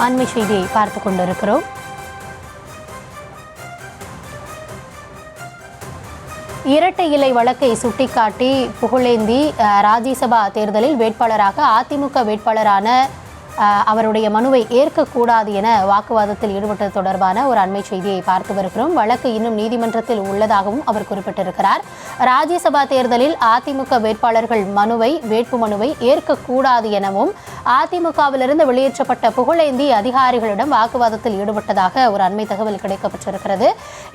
அண்மை செய்தியை பார்த்து கொண்டிருக்கிறோம். இரட்டை இலை வழக்கை சுட்டிக்காட்டி புகழேந்தி ராஜ்யசபா தேர்தலில் வேட்பாளராக அதிமுக வேட்பாளரான அவருடைய மனுவை ஏற்கக்கூடாது என வாக்குவாதத்தில் ஈடுபட்டது தொடர்பான ஒரு அண்மை செய்தியை பார்த்து வருகிறோம். வழக்கு இன்னும் நீதிமன்றத்தில் உள்ளதாகவும் அவர் குறிப்பிட்டிருக்கிறார். ராஜ்யசபா தேர்தலில் அதிமுக வேட்பாளர்கள் வேட்புமனுவை ஏற்கக்கூடாது எனவும் அதிமுகவிலிருந்து வெளியேற்றப்பட்ட புகழேந்தி அதிகாரிகளிடம் வாக்குவாதத்தில் ஈடுபட்டதாக ஒரு அண்மை தகவல் கிடைக்கப்பட்டிருக்கிறது.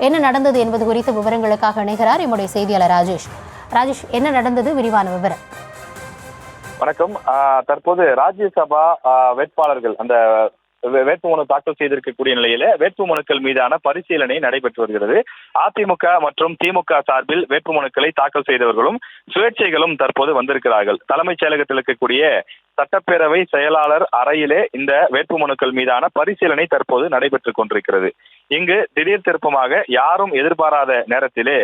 என்ன நடந்தது என்பது குறித்த விவரங்களுக்காக இணைகிறார் எம்முடைய செய்தியாளர் ராஜேஷ். என்ன நடந்தது? விரிவான விவரம். வணக்கம். தற்போது ராஜ்யசபா வேட்பாளர்கள் அந்த வேட்புமனு தாக்கல் செய்திருக்கக்கூடிய நிலையில வேட்புமனுக்கள் மீதான பரிசீலனை நடைபெற்று வருகிறது. அதிமுக மற்றும் திமுக சார்பில் வேட்புமனுக்களை தாக்கல் செய்தவர்களும் சுயேட்சைகளும் தற்போது வந்திருக்கிறார்கள். தலைமைச் செயலகத்தில் இருக்கக்கூடிய சட்டப்பேரவை செயலாளர் அறையிலே இந்த வேட்புமனுக்கள் மீதான பரிசீலனை தற்போது நடைபெற்றுக் கொண்டிருக்கிறது. இங்கு திடீர் திருப்பமாக யாரும் எதிர்பாராத நேரத்திலே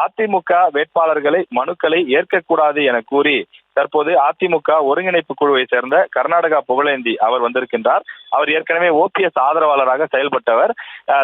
அதிமுக வேட்பாளர்களை மனுக்களை ஏற்கக்கூடாது என கூறி தற்போது அதிமுக ஒருங்கிணைப்பு குழுவை சேர்ந்த கர்நாடகா புகழேந்தி அவர் வந்திருக்கின்றார். அவர் ஏற்கனவே ஓபிஎஸ் ஆதரவாளராக செயல்பட்டவர்.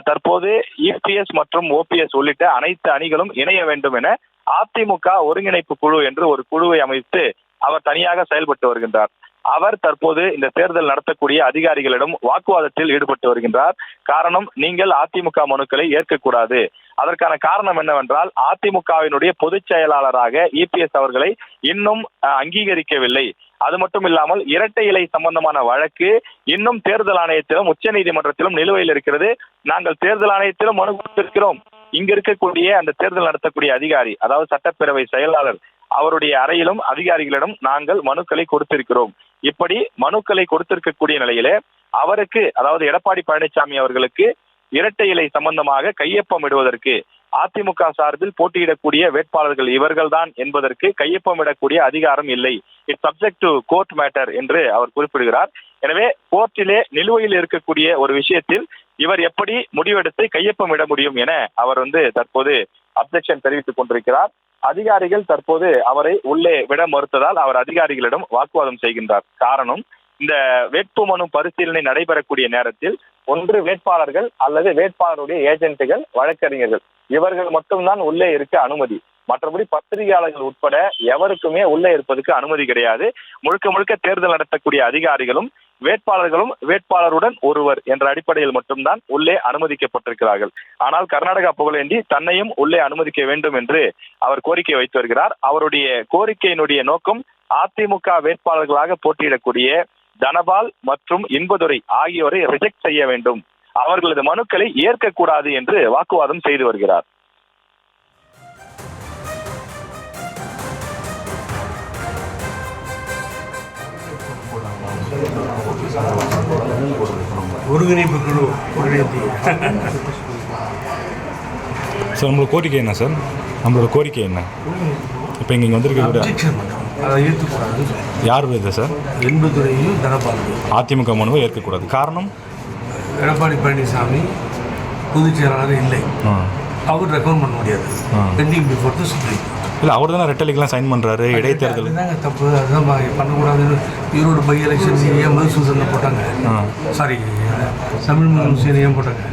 தற்போது இபிஎஸ் மற்றும் ஓபிஎஸ் உள்ளிட்ட அனைத்து அணிகளும் இணைய வேண்டும் என அதிமுக ஒருங்கிணைப்பு குழு என்று ஒரு குழுவை அமைத்து அவர் தனியாக செயல்பட்டு வருகின்றார். அவர் தற்போது இந்த தேர்தல் நடத்தக்கூடிய அதிகாரிகளிடம் வாக்குவாதத்தில் ஈடுபட்டு வருகின்றார். காரணம், நீங்கள் அதிமுக மனுக்களை ஏற்கக்கூடாது. அதற்கான காரணம் என்னவென்றால், அதிமுகவினுடைய பொதுச் செயலாளராக இபிஎஸ் அவர்களை இன்னும் அங்கீகரிக்கவில்லை. அது மட்டும் இல்லாமல் இரட்டை இலை சம்பந்தமான வழக்கு இன்னும் தேர்தல் ஆணையத்திலும் உச்ச நீதிமன்றத்திலும் நிலுவையில் இருக்கிறது. நாங்கள் தேர்தல் ஆணையத்திலும் மனு கொடுத்திருக்கிறோம். இங்க இருக்கக்கூடிய அந்த தேர்தல் நடத்தக்கூடிய அதிகாரி, அதாவது சட்டப்பேரவை செயலாளர், அவருடைய அறையிலும் அதிகாரிகளிடம் நாங்கள் மனுக்களை கொடுத்திருக்கிறோம். இப்படி மனுக்களை கொடுத்திருக்கக்கூடிய நிலையிலே அவருக்கு, அதாவது எடப்பாடி பழனிசாமி அவர்களுக்கு இரட்டை இலை சம்பந்தமாக கையொப்பம் இடுவதற்கு அதிமுக சார்பில் போட்டியிடக்கூடிய வேட்பாளர்கள் இவர்கள்தான் என்பதற்கு கையொப்பம் இடக்கூடிய அதிகாரம் இல்லை. It's subject to court matter என்று அவர் குறிப்பிடுகிறார். எனவே கோர்ட்டிலே நிலுவையில் இருக்கக்கூடிய ஒரு விஷயத்தில் இவர் எப்படி முடிவெடுத்து கையொப்பம் இட முடியும் என அவர் தற்போது அப்ஜெக்ஷன் தெரிவித்துக் கொண்டிருக்கிறார். அதிகாரிகள் தற்போது அவரை உள்ளே விட மறுத்ததால் அவர் அதிகாரிகளிடம் வாக்குவாதம் செய்கின்றார். காரணம், இந்த வேட்புமனு பரிசீலனை நடைபெறக்கூடிய நேரத்தில் ஒன்று வேட்பாளர்கள் அல்லது வேட்பாளருடைய ஏஜென்ட்டுகள், வழக்கறிஞர்கள் இவர்கள் மட்டும்தான் உள்ளே இருக்க அனுமதி. மற்றபடி பத்திரிகையாளர்கள் உட்பட எவருக்குமே உள்ளே இருப்பதற்கு அனுமதி கிடையாது. முழுக்க முழுக்க தேர்தல் நடத்தக்கூடிய அதிகாரிகளும் வேட்பாளர்களும் வேட்பாளருடன் ஒருவர் என்ற அடிப்படையில் மட்டும்தான் உள்ளே அனுமதிக்கப்பட்டிருக்கிறார்கள். ஆனால் கர்நாடகா புகழேந்தி தன்னையும் உள்ளே அனுமதிக்க வேண்டும் என்று அவர் கோரிக்கை வைத்து வருகிறார். அவருடைய கோரிக்கையினுடைய நோக்கம் அதிமுக வேட்பாளர்களாக போட்டியிடக்கூடிய தனபால் மற்றும் இன்பதுரை ஆகியோரை ரிஜெக்ட் செய்ய வேண்டும், அவர்களது மனுக்களை ஏற்கக்கூடாது என்று வாக்குவாதம் செய்து வருகிறார். ஒருங்கிணைப்பு குழு சார், நம்மளோட கோரிக்கை என்ன சார்? நம்மளோட கோரிக்கை என்ன? இப்போ இங்கே வந்திருக்க அதை ஏற்றுக்கூடாது. யார் இது சார்? இன்பதுரையும் தனபாலையும் அதிமுக மனுவை ஏற்கக்கூடாது. காரணம், எடப்பாடி பழனிசாமி பொதுச் செயலாளர் இல்லை, அவர் ரெக்கமெண்ட் பண்ண முடியாது. Bending before the supreme. இல்லை, அவர் தானே ரெட்டலிக்கெலாம் சைன் பண்ணுறாரு இடைத்தேர்தல். தாங்க தப்பு, அதுதான் பண்ணக்கூடாதுன்னு ஈரோடு பை எலெக்ஷன்ஸ் ஏன் மதுசூதனை போட்டாங்க, சாரி தமிழ் மதுசூதனை ஏன் போட்டாங்க.